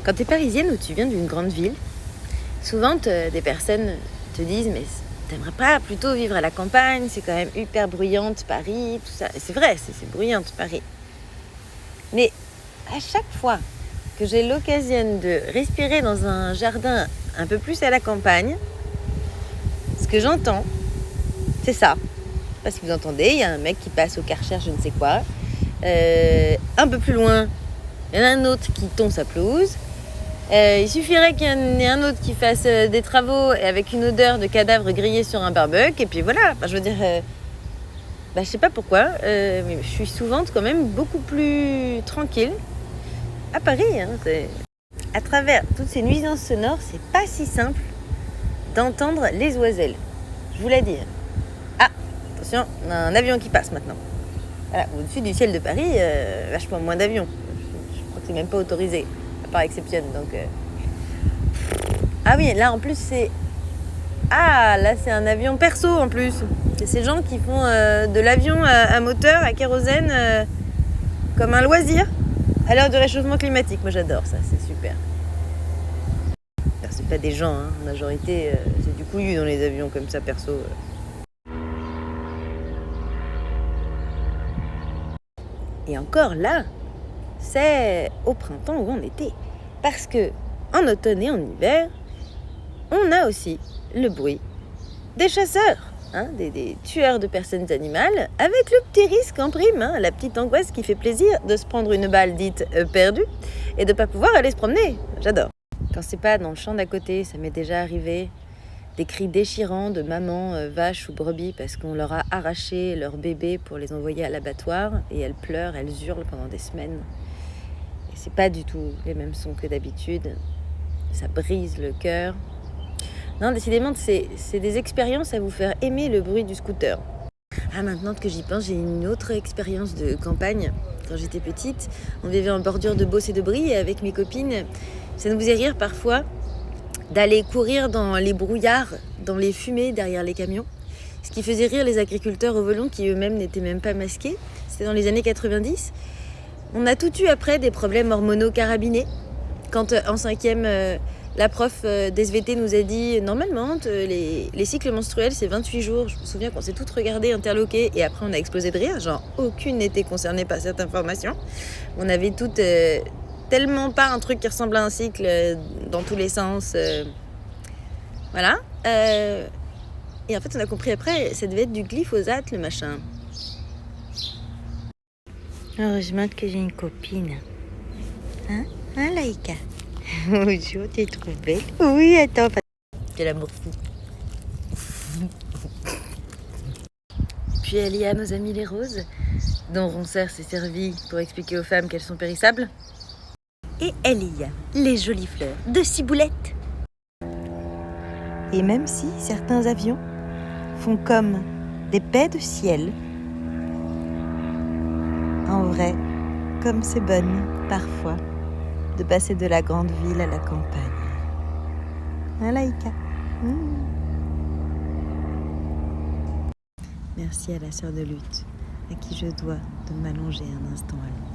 Quand tu es parisienne ou tu viens d'une grande ville, souvent des personnes te disent « mais t'aimerais pas plutôt vivre à la campagne, c'est quand même hyper bruyante Paris, tout ça ». C'est vrai, c'est bruyante Paris. Mais à chaque fois que j'ai l'occasion de respirer dans un jardin un peu plus à la campagne, ce que j'entends, c'est ça. Je sais pas si vous entendez, il y a un mec qui passe au Karcher, je ne sais quoi. Un peu plus loin, il y en a un autre qui tond sa pelouse. Il suffirait qu'il y en ait un autre qui fasse des travaux avec une odeur de cadavre grillé sur un barbecue. Et puis voilà, je veux dire, je sais pas pourquoi, mais je suis souvent quand même beaucoup plus tranquille à Paris. À travers toutes ces nuisances sonores, c'est pas si simple d'entendre les oiselles. Je vous l'ai dit. Ah, attention, on a un avion qui passe maintenant. Voilà, au-dessus du ciel de Paris, vachement moins d'avions. Je crois que c'est même pas autorisé, à part exception. Donc, ah oui, là en plus c'est... Ah, là c'est un avion perso en plus. C'est ces gens qui font de l'avion à moteur, à kérosène, comme un loisir, à l'heure du réchauffement climatique. Moi j'adore ça, c'est super. Alors, c'est pas des gens, hein. En majorité, c'est du couillu dans les avions comme ça, perso. Et encore là, c'est au printemps ou en été. Parce que en automne et en hiver, on a aussi le bruit des chasseurs, des tueurs de personnes animales, avec le petit risque en prime, la petite angoisse qui fait plaisir de se prendre une balle dite perdue et de ne pas pouvoir aller se promener. J'adore. Quand c'est pas dans le champ d'à côté, ça m'est déjà arrivé, des cris déchirants de mamans, vaches ou brebis parce qu'on leur a arraché leurs bébés pour les envoyer à l'abattoir et elles pleurent, elles hurlent pendant des semaines. Et c'est pas du tout les mêmes sons que d'habitude. Ça brise le cœur. Non, décidément, c'est des expériences à vous faire aimer le bruit du scooter. Ah, maintenant que j'y pense, j'ai une autre expérience de campagne. Quand j'étais petite, on vivait en bordure de Beauce et de Brie et avec mes copines, ça nous faisait rire parfois d'aller courir dans les brouillards, dans les fumées derrière les camions. Ce qui faisait rire les agriculteurs au volant qui eux-mêmes n'étaient même pas masqués. C'était dans les années 90. On a tout eu après des problèmes hormonaux carabinés. Quand en 5e, la prof d'SVT nous a dit normalement les cycles menstruels c'est 28 jours. Je me souviens qu'on s'est toutes regardées, interloquées et après on a explosé de rire. Genre aucune n'était concernée par cette information. On avait toutes tellement pas un truc qui ressemble à un cycle dans tous les sens. Voilà. Et en fait on a compris après, ça devait être du glyphosate le machin. Heureusement que j'ai une copine. Hein Laïka? Bonjour, tu es trop belle. Oui, attends. C'est l'amour fou. Puis il y a nos amis les roses, dont Roncère s'est servi pour expliquer aux femmes qu'elles sont périssables. Et il y a les jolies fleurs de ciboulette. Et même si certains avions font comme des baies de ciel, en vrai, comme c'est bonne parfois de passer de la grande ville à la campagne. Laïka. Merci à la sœur de lutte, à qui je dois de m'allonger un instant à l'ombre.